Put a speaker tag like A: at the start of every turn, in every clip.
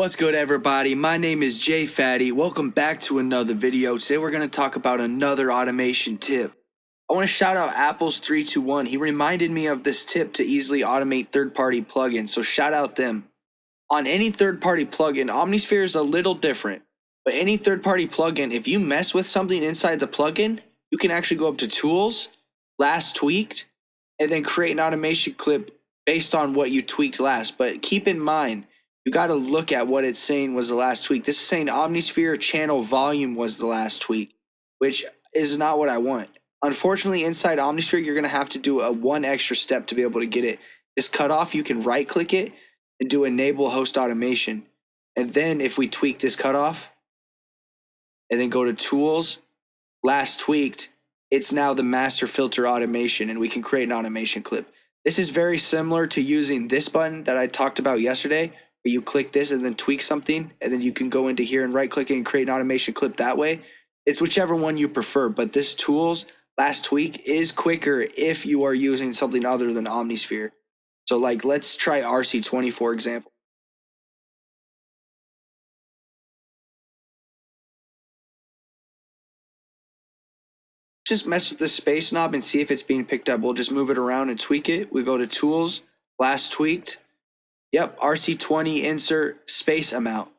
A: What's good, everybody? My name is Jay Fatty. Welcome back to another video. Today we're going to talk about another automation tip. I want to shout out Apple's 321. He reminded me of this tip to easily automate third-party plugins, so shout out them. On any third-party plugin, Omnisphere is a little different, but any third-party plugin, if you mess with something inside the plugin, you can actually go up to Tools, Last Tweaked, and then create an automation clip based on what you tweaked last. But keep in mind, you got to look at what it's saying was the last tweak. This is saying Omnisphere channel volume was the last tweak, which is not what I want. Unfortunately, inside Omnisphere, you're going to have to do one extra step to be able to get it. This cutoff, you can right click it and do enable host automation. And then if we tweak this cutoff and then go to tools, last tweaked, it's now the master filter automation, and we can create an automation clip. This is very similar to using this button that I talked about yesterday. You click this and then tweak something, and then you can go into here and right click it and create an automation clip that way. It's whichever one you prefer, but this tools last tweak is quicker if you are using something other than Omnisphere. So like, let's try RC20 for example. Just mess with the space knob and see if it's being picked up. We'll just move it around and tweak it. We go to tools, last tweaked. Yep, RC20 insert space amount.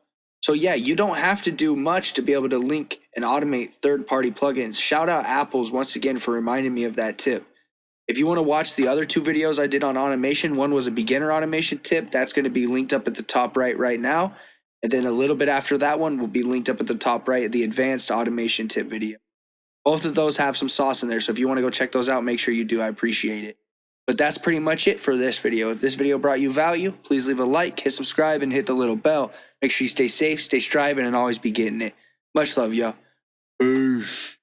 A: So yeah, you don't have to do much to be able to link and automate third-party plugins. Shout out Apple's once again for reminding me of that tip. If you want to watch the other two videos I did on automation, one was a beginner automation tip. That's going to be linked up at the top right now. And then a little bit after that one will be linked up at the top right, the advanced automation tip video. Both of those have some sauce in there, so if you want to go check those out, make sure you do. I appreciate it. But that's pretty much it for this video. If this video brought you value, please leave a like, hit subscribe, and hit the little bell. Make sure you stay safe, stay striving, and always be getting it. Much love, y'all. Peace.